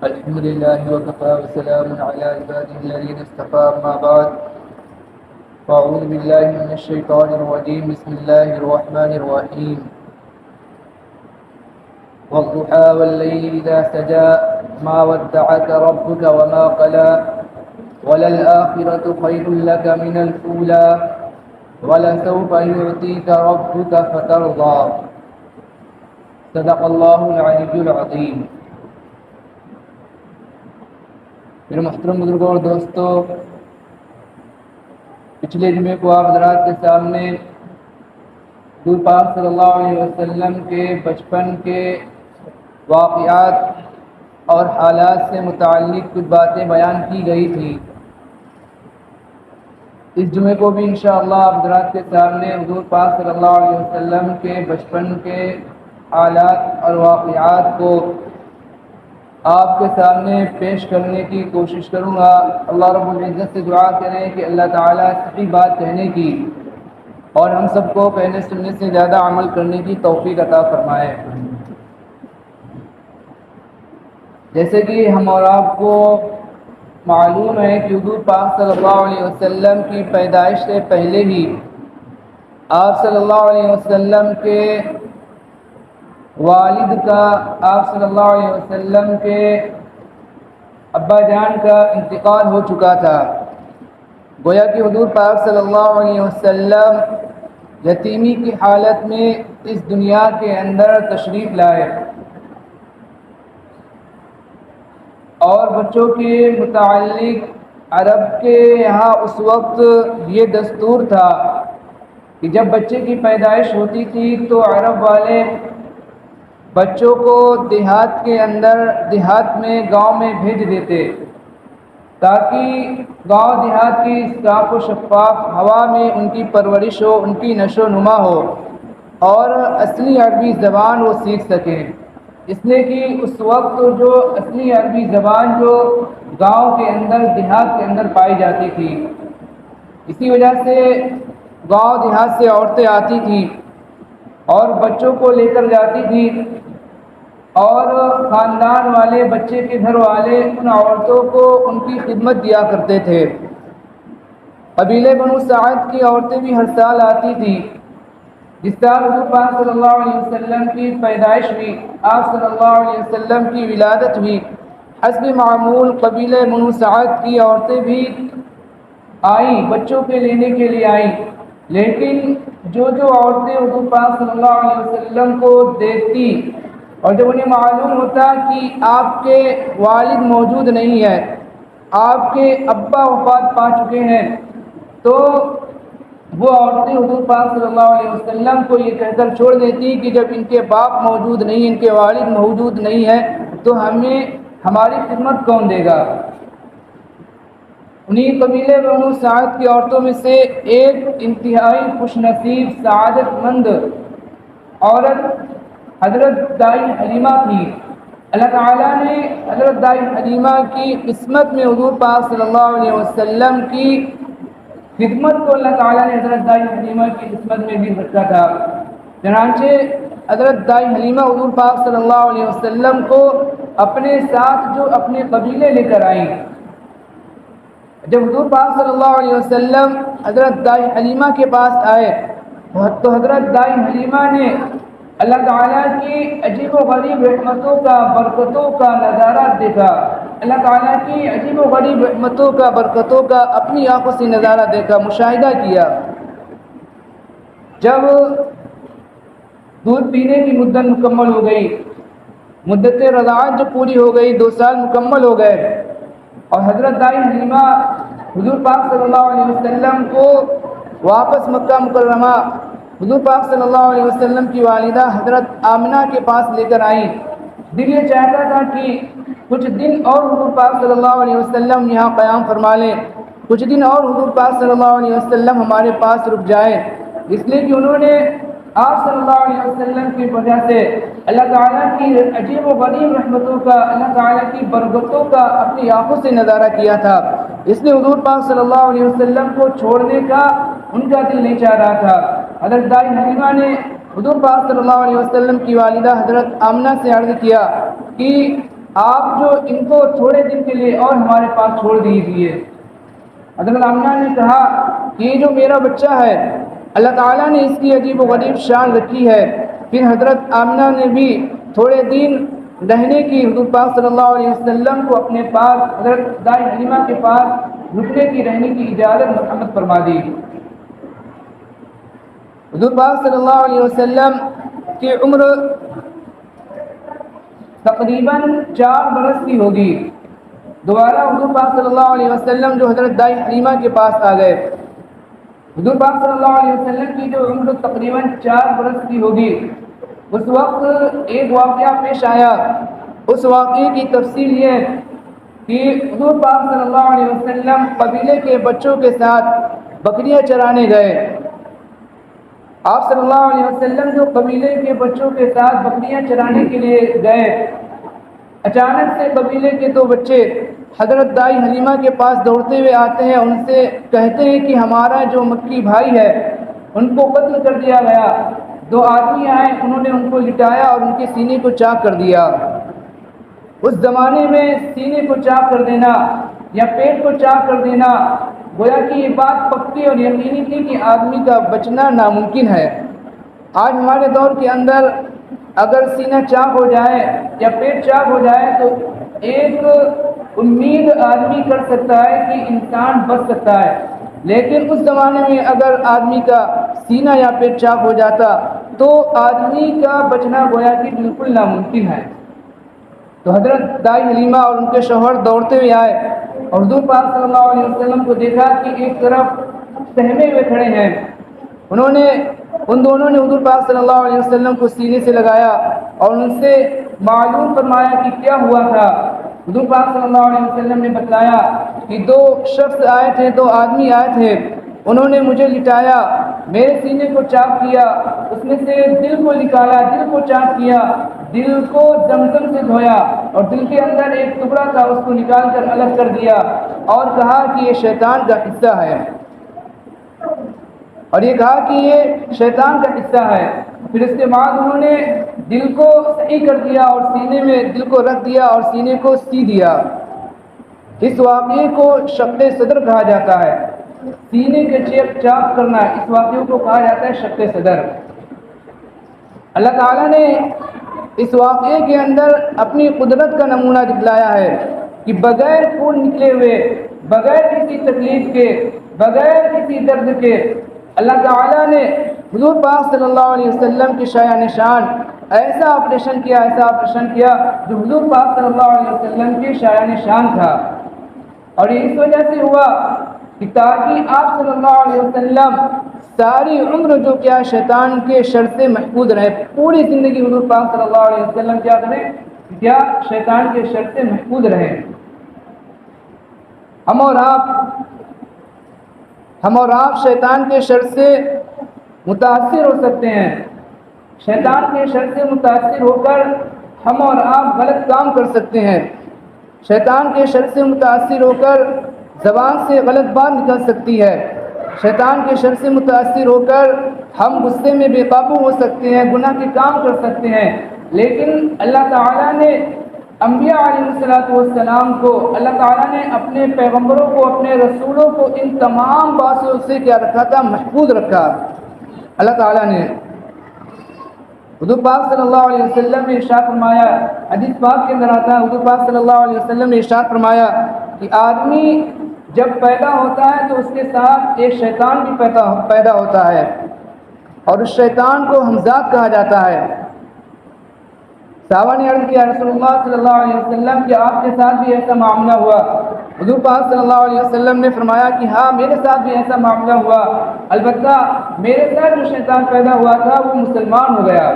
الحمد لله وكفى وسلام على عباده الذين اصطفى أما بعد فأعوذ بالله من الشيطان الرجيم بسم الله الرحمن الرحيم والضحى والليل إذا سجى ما ودعك ربك وما قلى وللآخرة خير لك من الأولى ولسوف يعطيك ربك فترضى صدق الله العلي العظيم. میرے محترم بزرگوں اور دوستوں، پچھلے جمعے کو آپ حضرات کے سامنے حضور پاک صلی اللہ علیہ وسلم کے بچپن کے واقعات اور حالات سے متعلق کچھ باتیں بیان کی گئی تھی. اس جمعے کو بھی انشاءاللہ آپ حضرات کے سامنے حضور پاک صلی اللہ علیہ وسلم کے بچپن کے حالات اور واقعات کو آپ کے سامنے پیش کرنے کی کوشش کروں گا. اللہ رب العزت سے دعا کریں کہ اللہ تعالیٰ صحیح بات کہنے کی اور ہم سب کو کہنے سننے سے زیادہ عمل کرنے کی توفیق عطا فرمائے. جیسے کہ ہم اور آپ کو معلوم ہے کہ حضور پاک صلی اللہ علیہ وسلم کی پیدائش سے پہلے ہی آپ صلی اللہ علیہ وسلم کے والد کا، آپ صلی اللہ علیہ وسلم کے ابا جان کا انتقال ہو چکا تھا. گویا کہ حضور پاک صلی اللہ علیہ وسلم یتیمی کی حالت میں اس دنیا کے اندر تشریف لائے اور بچوں کے متعلق عرب کے یہاں اس وقت یہ دستور تھا کہ جب بچے کی پیدائش ہوتی تھی تو عرب والے بچوں کو دیہات کے اندر، دیہات میں، گاؤں میں بھیج دیتے تاکہ گاؤں دیہات کی صاف و شفاف ہوا میں ان کی پرورش ہو، ان کی نشو و نما ہو اور اصلی عربی زبان وہ سیکھ سکیں. اس لیے کہ اس وقت جو اصلی عربی زبان جو گاؤں کے اندر، دیہات کے اندر پائی جاتی تھی، اسی وجہ سے گاؤں دیہات سے عورتیں آتی تھیں اور بچوں کو لے کر جاتی تھی اور خاندان والے، بچے کے گھر والے ان عورتوں کو ان کی خدمت دیا کرتے تھے. قبیلے بنو سعد کی عورتیں بھی ہر سال آتی تھیں. جس سال حضور پاک صلی اللہ علیہ وسلم کی پیدائش ہوئی، آپ صلی اللہ علیہ وسلم کی ولادت ہوئی، حسب معمول قبیلے بنو سعد کی عورتیں بھی آئیں، بچوں کے لینے کے لیے آئیں. لیکن جو عورتیں حضور پاک صلی اللہ علیہ وسلم کو دیکھتی اور جب انہیں معلوم ہوتا کہ آپ کے والد موجود نہیں ہے، آپ کے ابا وفات پا چکے ہیں، تو وہ عورتیں حضور پاک صلی اللہ علیہ وسلم کو یہ کہہ کر چھوڑ دیتی کہ جب ان کے باپ موجود نہیں، ان کے والد موجود نہیں ہے تو ہماری خدمت کون دے گا. انہی قبیلے بنو سعد کی عورتوں میں سے ایک انتہائی خوش نصیب، سعادت مند عورت حضرت دائی حلیمہ تھی. اللہ تعالیٰ نے حضرت دائی حلیمہ کی قسمت میں حضور پاک صلی اللہ علیہ وسلم کی خدمت کو اللہ تعالیٰ نے حضرت دائی حلیمہ کی قسمت میں بھی رکھا تھا. چنانچہ حضرت دائی حلیمہ حضور پاک صلی اللہ علیہ وسلم کو اپنے ساتھ جو اپنے قبیلے لے کر آئیں. جب حضور پاک صلی اللہ علیہ وسلم حضرت دائی حلیمہ کے پاس آئے تو حضرت دائی حلیمہ نے اللہ تعالیٰ کی عجیب و غریب رحمتوں کا، برکتوں کا نظارہ دیکھا. اللہ تعالیٰ کی عجیب و غریب رحمتوں کا، برکتوں کا اپنی آنکھوں سے نظارہ دیکھا، مشاہدہ کیا. جب دودھ پینے کی مدت مکمل ہو گئی، مدت رضاعت جو پوری ہو گئی، 2 سال مکمل ہو گئے اور حضرت دائی حلیمہ حضور پاک صلی اللہ علیہ وسلم کو واپس مکہ مکرمہ حضور پاک صلی اللہ علیہ وسلم کی والدہ حضرت آمنہ کے پاس لے کر آئیں. دل یہ چاہتا تھا کہ کچھ دن اور حضور پاک صلی اللہ علیہ وسلم یہاں قیام فرما لیں، کچھ دن اور حضور پاک صلی اللہ علیہ وسلم ہمارے پاس رک جائیں. اس لیے کہ انہوں نے آپ صلی اللہ علیہ وسلم کی وجہ سے اللہ تعالیٰ کی عجیب و غریب رحمتوں کا، اللہ تعالیٰ کی برکتوں کا اپنی آنکھوں سے نظارہ کیا تھا. اس لیے حضور پاک صلی اللہ علیہ وسلم کو چھوڑنے کا ان کا دل نہیں چاہ رہا تھا. حضرت دائی حلیمہ نے حضور پاک صلی اللہ علیہ وسلم کی والدہ حضرت آمنہ سے عرض کیا کہ آپ جو ان کو تھوڑے دن کے لیے اور ہمارے پاس چھوڑ دیجیے۔ حضرت آمنہ نے کہا کہ یہ جو میرا بچہ ہے اللہ تعالیٰ نے اس کی عجیب و غریب شان رکھی ہے۔ پھر حضرت آمنہ نے بھی تھوڑے دن رہنے کی حضور پاک صلی اللہ علیہ وسلم کو اپنے پاس حضرت دائی حلیمہ کے پاس رکنے کی رہنے کی اجازت محمد فرما دی۔ حضور پاک صلی اللہ علیہ وسلم کی عمر تقریباً 4 برس کی ہوگی۔ دوبارہ حضور پاک صلی اللہ علیہ وسلم جو حضرت دائی حلیمہ کے پاس آ گئے۔ حضور پاک صلی اللہ علیہ وسلم کی جو عمر تقریباً 4 برس کی ہوگی، اس وقت ایک واقعہ پیش آیا۔ اس واقعے کی تفصیل یہ کہ حضور پاک صلی اللہ علیہ وسلم قبیلے کے بچوں کے ساتھ بکریاں چرانے گئے۔ آپ صلی اللہ علیہ وسلم جو قبیلے کے بچوں کے ساتھ بکریاں چرانے کے لیے گئے، اچانک سے قبیلے کے 2 بچے حضرت دائی حلیمہ کے پاس دوڑتے ہوئے آتے ہیں، ان سے کہتے ہیں کہ ہمارا جو مکی بھائی ہے ان کو قتل کر دیا گیا۔ 2 آدمی آئے، انہوں نے ان کو لٹایا اور ان کے سینے کو چاک کر دیا۔ اس زمانے میں سینے کو چاک کر دینا یا پیٹ کو چاک کر دینا گویا کہ یہ بات پکی اور یقینی تھی کہ آدمی کا بچنا ناممکن ہے۔ آج ہمارے دور کے اندر اگر سینہ چاک ہو جائے یا پیٹ چاک ہو جائے تو ایک امید آدمی کر سکتا ہے کہ انسان بچ سکتا ہے، لیکن اس زمانے میں اگر آدمی کا سینہ یا پیٹ چاک ہو جاتا تو آدمی کا بچنا گویا کہ بالکل ناممکن ہے۔ تو حضرت دائی حلیمہ اور ان کے شوہر دوڑتے ہوئے آئے اور حضور پاک صلی اللہ علیہ وسلم کو دیکھا کہ ایک طرف سہمے ہوئے کھڑے ہیں۔ ان دونوں نے حضور پاک صلی اللہ علیہ وسلم کو سینے سے لگایا اور ان سے معلوم فرمایا کہ کیا ہوا تھا۔ حضور پاک صلی اللہ علیہ وسلم نے بتلایا کہ 2 شخص آئے تھے، 2 آدمی آئے تھے، انہوں نے مجھے لٹایا، میرے سینے کو چاک کیا، اس میں سے دل کو نکالا، دل کو چاک کیا، دل کو زمزم سے دھویا اور دل کے اندر ایک ٹکڑا تھا اس کو نکال کر الگ کر دیا اور کہا کہ یہ شیطان کا حصہ ہے، اور یہ کہا کہ یہ شیطان کا حصہ ہے۔ پھر اس کے بعد انہوں نے دل کو صحیح کر دیا اور سینے میں دل کو رکھ دیا اور سینے کو سی دیا۔ اس واقعے کو شق صدر کہا جاتا ہے۔ سینے کے چاک کرنا، اس واقعے کو کہا جاتا ہے شق صدر۔ اللہ تعالیٰ نے اس واقعے کے اندر اپنی قدرت کا نمونہ دکھلایا ہے کہ بغیر خون نکلے ہوئے، بغیر کسی تکلیف کے، بغیر کسی درد کے اللہ تعالیٰ نے حضور پاک صلی اللہ علیہ وسلم کی شایع نشان ایسا آپریشن کیا جو حضور پاک صلی اللہ علیہ وسلم کی شایع نشان تھا، اور یہ اس وجہ سے ہوا کہ تاکہ آپ صلی اللہ علیہ وسلم ساری عمر جو کیا شیطان کے شر سے محفوظ رہے، پوری زندگی حضور پاک صلی اللہ علیہ وسلم کیا کریں، کیا شیطان کے شر سے محفوظ رہے۔ ہم اور آپ شیطان کے شر سے متاثر ہو سکتے ہیں۔ شیطان کے شر سے متاثر ہو کر ہم اور آپ غلط کام کر سکتے ہیں۔ شیطان کے شر سے متاثر ہو کر زبان سے غلط بات نکل سکتی ہے۔ شیطان کے شر سے متاثر ہو کر ہم غصے میں بے قابو ہو سکتے ہیں، گناہ کے کام کر سکتے ہیں۔ لیکن اللہ تعالیٰ نے انبیاء علیہ السلام کو، اللہ تعالیٰ نے اپنے پیغمبروں کو، اپنے رسولوں کو ان تمام باتوں سے کیا رکھا تھا، محفوظ رکھا اللہ تعالیٰ نے۔ حضور پاک صلی اللہ علیہ وسلم نے ارشاد فرمایا، حدیث پاک کے اندر آتا ہے، حضور پاک صلی اللہ علیہ وسلم نے ارشاد فرمایا کہ آدمی جب پیدا ہوتا ہے تو اس کے ساتھ ایک شیطان بھی پیدا ہوتا ہے، اور اس شیطان کو ہمزاد کہا جاتا ہے۔ صحابہ نے عرض کیا رسول اللہ صلی اللہ علیہ وسلم کہ آپ کے ساتھ بھی ایسا معاملہ ہوا؟ حضور پاک صلی اللہ علیہ وسلم نے فرمایا کہ ہاں میرے ساتھ بھی ایسا معاملہ ہوا، البتہ میرے ساتھ جو شیطان پیدا ہوا تھا وہ مسلمان ہو گیا۔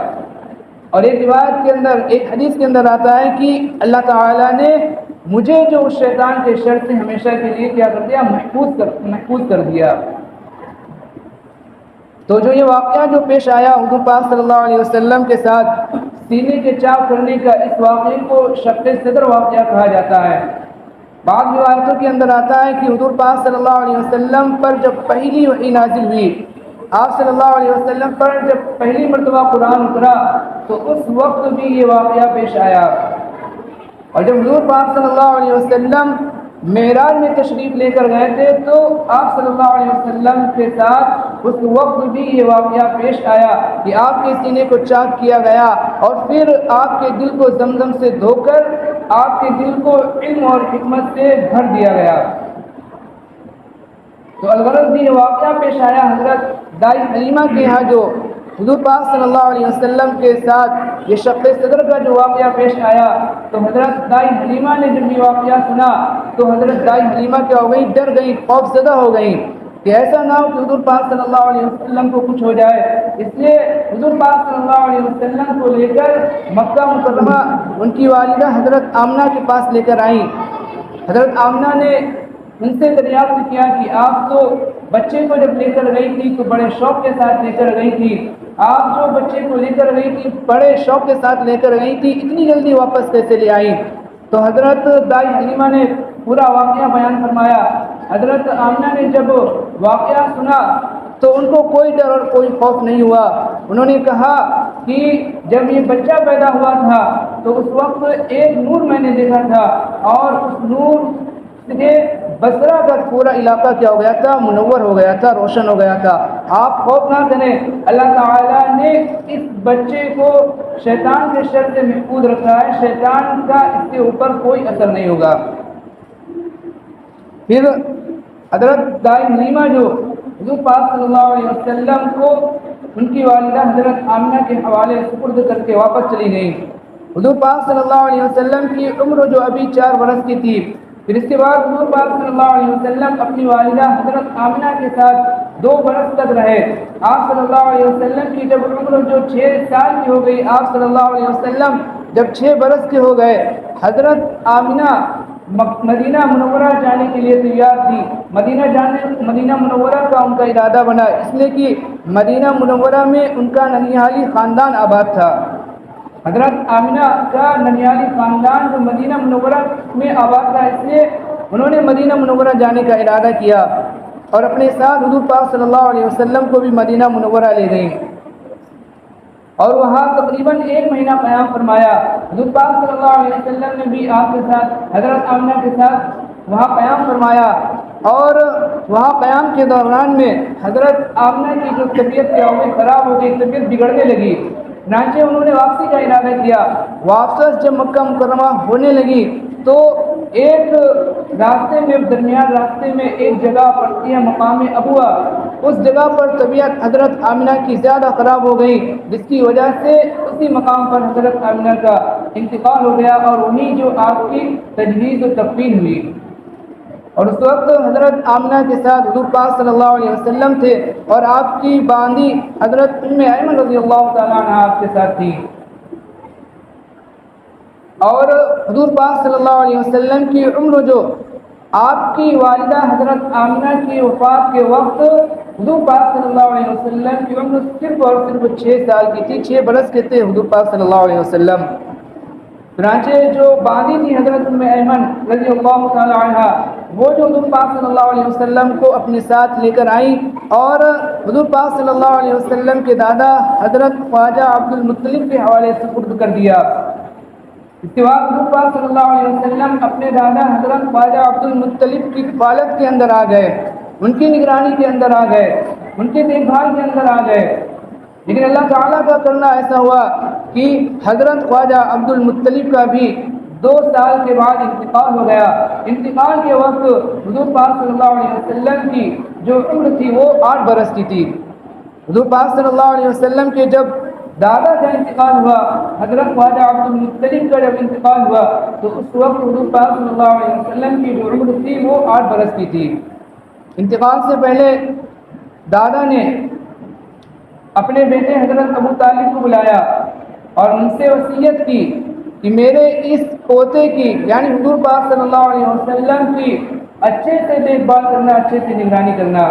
اور ایک روایت کے اندر، ایک حدیث کے اندر آتا ہے کہ اللہ تعالیٰ نے مجھے جو اس شیطان کے شر سے ہمیشہ کے لیے کیا کر دیا، محفوظ کر دیا۔ تو جو یہ واقعہ جو پیش آیا حضور پاک صلی اللہ علیہ وسلم کے ساتھ سینے کے چاک کرنے کا، اس واقعے کو شق صدر واقعہ کہا جاتا ہے۔ بعض روایتوں کے اندر آتا ہے کہ حضور پاک صلی اللہ علیہ وسلم پر جب پہلی وحی نازل ہوئی، آپ صلی اللہ علیہ وسلم پر جب پہلی مرتبہ قرآن اترا تو اس وقت بھی یہ واقعہ پیش آیا۔ اور جب حضور پاک صلی اللہ علیہ وسلم معراج میں تشریف لے کر گئے تھے تو آپ صلی اللہ علیہ وسلم کے ساتھ اس وقت بھی یہ واقعہ پیش آیا کہ آپ کے سینے کو چاک کیا گیا اور پھر آپ کے دل کو زمزم سے دھو کر آپ کے دل کو علم اور حکمت سے بھر دیا گیا۔ تو الغرض بھی یہ واقعہ پیش آیا حضرت دائی حلیمہ کے یہاں جو حضور پاک صلی اللہ علیہ وسلم کے ساتھ یہ شق صدر کا جو واقعہ پیش آیا تو حضرت دائی حلیمہ نے جب یہ واقعہ سنا تو حضرت دائی حلیمہ کیا ہو گئی، ڈر گئی، خوف زدہ ہو گئی کہ ایسا نہ ہو کہ حضور پاک صلی اللہ علیہ وسلم کو کچھ ہو جائے۔ اس لیے حضور پاک صلی اللہ علیہ وسلم کو لے کر مکہ مکرمہ ان کی والدہ حضرت آمنہ کے پاس لے کر آئیں۔ حضرت آمنہ نے ان سے دریافت کیا کہ آپ تو بچے کو جب لے کر گئی تھی تو بڑے شوق کے ساتھ لے کر گئی تھی، آپ جو بچے کو لے کر گئی تھی بڑے شوق کے ساتھ لے کر گئی تھی، اتنی جلدی واپس کیسے لے آئی؟ تو حضرت دائی حلیمہ نے پورا واقعہ بیان فرمایا۔ حضرت آمنہ نے جب واقعہ سنا تو ان کو کوئی ڈر اور کوئی خوف نہیں ہوا۔ انہوں نے کہا کہ جب یہ بچہ پیدا ہوا تھا تو اس وقت ایک نور میں نے دیکھا تھا اور اس نور سے بصرہ کا پورا علاقہ کیا ہو گیا تھا، منور ہو گیا تھا، روشن ہو گیا تھا۔ آپ خوف نہ کریں، اللہ تعالیٰ نے اس بچے کو شیطان کے شر سے محفوظ رکھا ہے، شیطان کا اس کے اوپر کوئی اثر نہیں ہوگا۔ پھر حضرت دائی حلیمہ جو حضور پاک صلی اللہ علیہ وسلم کو ان کی والدہ حضرت آمنہ کے حوالے سپرد کر کے واپس چلی گئی۔ حضور پاک صلی اللہ علیہ وسلم کی عمر جو ابھی 4 برس کی تھی، پھر اس کے بعد حضور پاک صلی اللہ علیہ وسلم اپنی والدہ حضرت آمنہ کے ساتھ 2 برس تک رہے۔ آپ صلی اللہ علیہ وسلم کی جب عمر جو 6 سال کی ہو گئی، آپ صلی اللہ علیہ وسلم جب 6 برس کے ہو گئے، حضرت آمنہ مدینہ منورہ جانے کے لیے تیار تھی۔ مدینہ منورہ کا ان کا ارادہ بنا، اس لیے کہ مدینہ منورہ میں ان کا ننیالی خاندان آباد تھا۔ حضرت آمنہ کا ننیالی خاندان جو مدینہ منورہ میں آباد تھا، اس لیے انہوں نے مدینہ منورہ جانے کا ارادہ کیا اور اپنے ساتھ حضور پاک صلی اللہ علیہ وسلم کو بھی مدینہ منورہ لے گئیں اور وہاں تقریباً 1 مہینہ قیام فرمایا۔ حضور پاک صلی اللہ علیہ وسلم نے بھی آپ کے ساتھ حضرت آمنہ کے ساتھ وہاں قیام فرمایا اور وہاں قیام کے دوران میں حضرت آمنہ کی جو طبیعت کیا ہو گئی، خراب ہو گئی، طبیعت بگڑنے لگی۔ چنانچہ انہوں نے واپسی کا ارادہ کیا۔ واپس جب مکہ مکرمہ ہونے لگی تو ایک راستے میں، درمیان راستے میں ایک جگہ پڑتی ہے مقام ابوا، اس جگہ پر طبیعت حضرت آمنہ کی زیادہ خراب ہو گئی، جس کی وجہ سے اسی مقام پر حضرت آمنہ کا انتقال ہو گیا اور وہیں جو آپ کی تجہیز و تکفین ہوئی۔ اور اس وقت حضرت آمنہ کے ساتھ حضور پاک صلی اللہ علیہ وسلم تھے اور آپ کی باندی حضرت ام ایمن رضی اللہ تعالیٰ عنہ آپ کے ساتھ تھی۔ اور حضور پاک صلی اللہ علیہ وسلم کی عمر جو آپ کی والدہ حضرت آمنہ کی وفات کے وقت حضور پاک صلی اللہ علیہ وسلم کی عمر صرف اور صرف 6 سال کی تھی، 6 برس کے تھے حضور پاک صلی اللہ علیہ وسلم۔ چنانچہ جو باندی تھی حضرت ام ایمن رضی اللہ تعالی عنہ، وہ جو حضور پاک صلی اللہ علیہ وسلم کو اپنے ساتھ لے کر آئیں اور حضور پاک صلی اللہ علیہ وسلم کے دادا حضرت خواجہ عبد المطلب کے حوالے سپرد کر دیا۔ اس کے بعد حضور پاک صلی اللہ علیہ وسلم اپنے دادا حضرت خواجہ عبد المطلب کی کفالت کے اندر آ گئے، ان کی نگرانی کے اندر آ گئے، ان کے دیکھ بھال کے اندر آ گئے۔ لیکن اللہ تعالیٰ کا کرنا ایسا ہوا کہ حضرت خواجہ عبد المطلب کا بھی 2 سال کے بعد انتقال ہو گیا۔ انتقال کے وقت حضور پاک صلی اللہ علیہ وسلم کی جو عمر تھی وہ 8 برس کی تھی۔ حضور پاک صلی اللہ علیہ وسلم کے جب دادا کا انتقال ہوا، حضرت خواجہ عبد المطلب کا جب انتقال ہوا تو اس وقت حضور پاک صلی اللہ علیہ وسلم کی جو عمر تھی وہ 8 برس کی تھی۔ انتقال سے پہلے دادا نے اپنے بیٹے حضرت ابو طالب کو بلایا اور ان سے وصیت کی کہ میرے اس پوتے کی یعنی حضور پاک صلی اللہ علیہ وسلم کی اچھے سے دیکھ بھال کرنا، اچھے سے نگرانی کرنا۔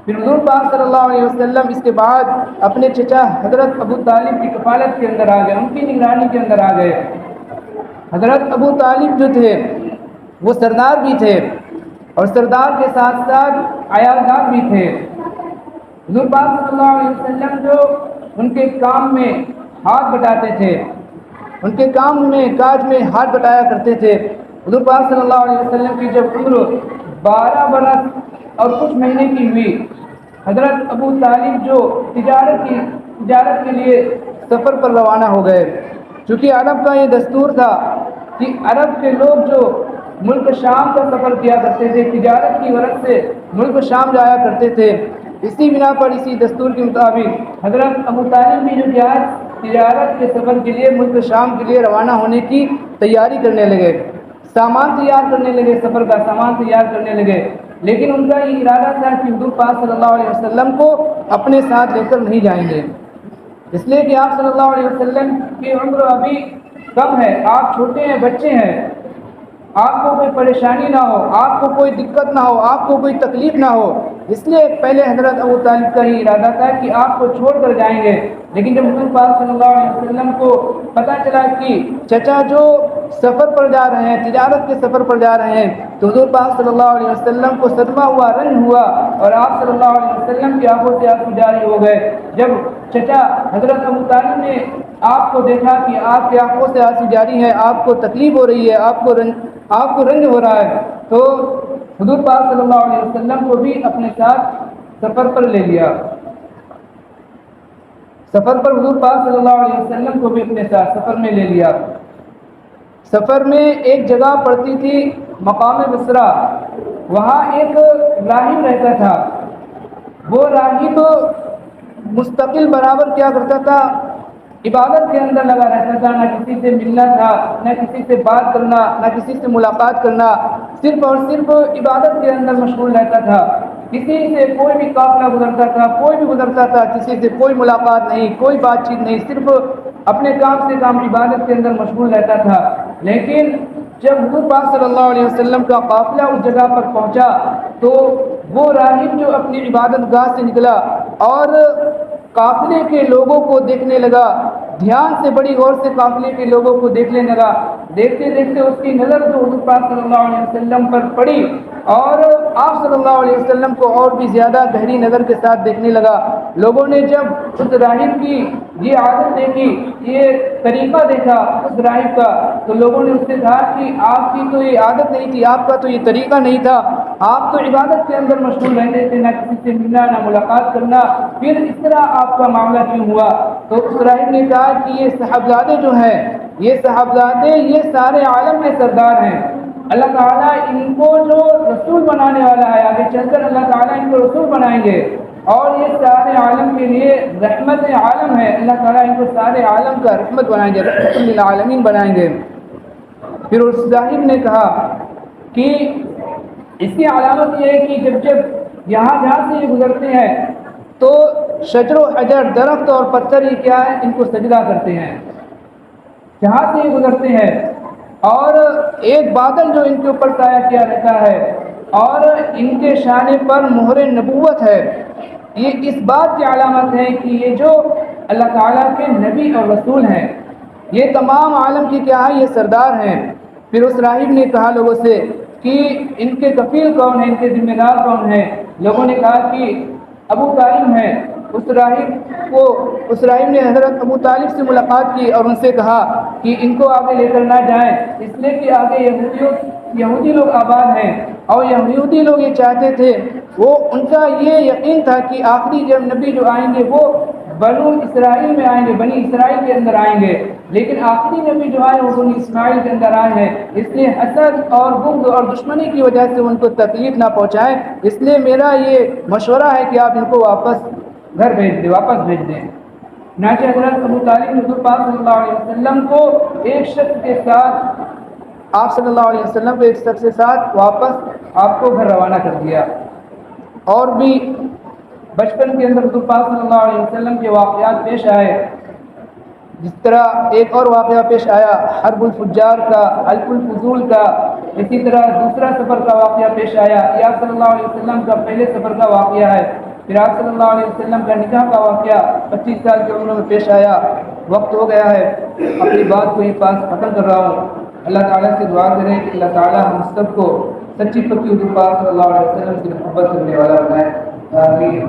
پھر حضور پاک صلی اللہ علیہ وسلم اس کے بعد اپنے چچا حضرت ابو طالب کی کفالت کے اندر آ گئے، ان کی نگرانی کے اندر آ گئے۔ حضرت ابو طالب جو تھے وہ سردار بھی تھے اور سردار کے ساتھ ساتھ عیالدار بھی تھے۔ حضور پاک صلی اللہ علیہ وسلم جو ان کے کام میں ہاتھ بٹاتے تھے، ان کے کام میں کاج میں ہاتھ بٹایا کرتے تھے۔ حضور پاک صلی اللہ علیہ وسلم کی جب عمر 12 برس اور کچھ مہینے کی ہوئی، حضرت ابو طالب جو تجارت کے لیے سفر پر روانہ ہو گئے۔ چونکہ عرب کا یہ دستور تھا کہ عرب کے لوگ جو ملک شام کا سفر کیا کرتے تھے، تجارت کی غرض سے ملک شام جایا کرتے تھے، اسی بنا پر اسی دستور کے مطابق حضرت ابو طالب بھی جو کیا تجارت کے سفر کے لیے ملک شام کے لیے روانہ ہونے کی تیاری کرنے لگے، سامان تیار کرنے لگے، سفر کا سامان تیار کرنے لگے۔ لیکن ان کا یہ ارادہ تھا کہ حضور پاک صلی اللہ علیہ وسلم کو اپنے ساتھ لے کر نہیں جائیں گے، اس لیے کہ آپ صلی اللہ علیہ وسلم کی عمر ابھی کم ہے، آپ چھوٹے ہیں، بچے ہیں، آپ کو کوئی پریشانی نہ ہو، آپ کو کوئی دقت نہ ہو، آپ کو کوئی تکلیف نہ ہو، اس لیے پہلے حضرت ابو طالب کا ہی ارادہ تھا کہ آپ کو چھوڑ کر جائیں گے۔ لیکن جب حضور پاک صلی اللہ علیہ وسلم کو پتہ چلا کہ چچا جو سفر پر جا رہے ہیں، تجارت کے سفر پر جا رہے ہیں، تو حضور پاک صلی اللہ علیہ وسلم کو صدمہ ہوا، رنج ہوا، اور آپ صلی اللہ علیہ وسلم کی آنکھوں سے آنسو جاری ہو گئے۔ جب چچا حضرت ابو طالب نے آپ کو دیکھا کہ آپ کی آنکھوں سے آنسو جاری ہے، آپ کو تکلیف ہو رہی ہے، آپ کو رنج ہو رہا ہے، تو حضور پاک صلی اللہ علیہ وسلم کو بھی اپنے ساتھ سفر پر لے لیا۔ سفر پر حضور پاک صلی اللہ علیہ وسلم کو بھی اپنے ساتھ سفر میں لے لیا۔ سفر میں ایک جگہ پڑتی تھی مقام بصرہ، وہاں ایک راہب رہتا تھا۔ وہ راہب مستقل برابر کیا کرتا تھا، عبادت کے اندر لگا رہتا تھا، نہ کسی سے ملنا تھا، نہ کسی سے بات کرنا، نہ کسی سے ملاقات کرنا، صرف اور صرف عبادت کے اندر مشغول رہتا تھا۔ کسی سے کوئی بھی قافلہ گزرتا تھا، کوئی بھی گزرتا تھا، کسی سے کوئی ملاقات نہیں، کوئی بات چیت نہیں، صرف اپنے کام سے کام عبادت کے اندر مشغول رہتا تھا۔ لیکن جب حضور پاک صلی اللہ علیہ وسلم کا قافلہ اس جگہ پر پہنچا تو وہ راہب جو اپنی عبادت گاہ سے نکلا اور قافلے کے لوگوں کو دیکھنے لگا، دھیان سے بڑی غور سے قافلے کے لوگوں کو دیکھنے لگا۔ دیکھتے دیکھتے اس کی نظر جو حضور پاک صلی اللہ علیہ وسلم پر پڑی اور آپ صلی اللہ علیہ وسلم کو اور بھی زیادہ گہری نظر کے ساتھ دیکھنے لگا۔ لوگوں نے جب اس راہب کی یہ عادت دیکھی، یہ طریقہ دیکھا اس راہب کا، تو لوگوں نے اس سے کہا کہ آپ کی تو یہ عادت نہیں تھی، آپ کا تو یہ طریقہ نہیں تھا، آپ تو عبادت کے اندر مشغول رہتے تھے، نہ کسی سے ملنا، نہ ملاقات کرنا، پھر اس طرح آپ کا معاملہ کیوں ہوا؟ تو اس راہب نے کہا کہ یہ صاحبزادے جو ہیں، یہ صاحبزادے یہ سارے عالم کے سردار ہیں، اللہ تعالیٰ ان کو جو رسول بنانے والا ہے، آگے چل کر اللہ تعالیٰ ان کو رسول بنائیں گے، اور یہ سارے عالم کے لیے رحمت عالم ہے، اللہ تعالیٰ ان کو سارے عالم کا رحمت بنائیں گے، رحمت للعالمین بنائیں گے۔ پھر اس صاحب نے کہا کہ اس کی علامت یہ ہے کہ جب جہاں سے یہ گزرتے ہیں تو شجر و حجر، درخت اور پتھر یہ کیا ہے، ان کو سجدہ کرتے ہیں جہاں سے یہ گزرتے ہیں، اور ایک بادل جو ان کے اوپر سایہ کیا رہتا ہے، اور ان کے شانے پر مہر نبوت ہے۔ یہ اس بات کی علامت ہے کہ یہ جو اللہ تعالیٰ کے نبی اور رسول ہیں، یہ تمام عالم کی کیا ہے، یہ سردار ہیں۔ پھر اس راہب نے کہا لوگوں سے کہ ان کے کفیل کون ہیں، ان کے ذمہ دار کون ہیں؟ لوگوں نے کہا کہ ابو طالب ہیں۔ اس راہب نے حضرت ابو طالب سے ملاقات کی اور ان سے کہا کہ ان کو آگے لے کر نہ جائیں، اس لیے کہ آگے یہودی لوگ آباد ہیں، اور یہودی لوگ یہ چاہتے تھے، ان کا یہ یقین تھا کہ آخری جب نبی جو آئیں گے وہ بنو اسرائیل میں آئیں گے، بنی اسرائیل کے اندر آئیں گے، لیکن آخری نبی جو آئے وہ بنی اسماعیل کے اندر آئے ہیں، اس لیے حسد اور بغض اور دشمنی کی وجہ سے ان کو تکلیف نہ پہنچائیں، اس لیے میرا یہ مشورہ ہے کہ آپ ان کو واپس گھر بھیج دیں۔ چنانچہ حضرت ابو طالب نے حضور پاک صلی اللہ علیہ وسلم کو ایک شخص کے ساتھ آپ صلی اللہ علیہ وسلم کو ایک شخص کے ساتھ واپس آپ کو گھر روانہ کر دیا۔ اور بھی بچپن کے اندر حضور پاک صلی اللہ علیہ وسلم کے واقعات پیش آئے، جس طرح ایک اور واقعہ پیش آیا حرب الفجار کا، حلف الفضول کا، اسی طرح دوسرا سفر کا واقعہ پیش آیا، یہ آپ صلی اللہ علیہ وسلم کا پہلے سفر کا واقعہ ہے۔ پھر آپ صلی اللہ علیہ وسلم کا نکاح کا واقعہ 25 سال کی عمر میں پیش آیا۔ وقت ہو گیا ہے، اپنی بات کو یہ پاس ختم کر رہا ہوں۔ اللہ تعالیٰ سے دعا کریں کہ اللہ تعالیٰ ہم سب کو سچی پکی حضور پاک صلی اللہ علیہ وسلم کی محبت کرنے والا بنائے۔ آمین۔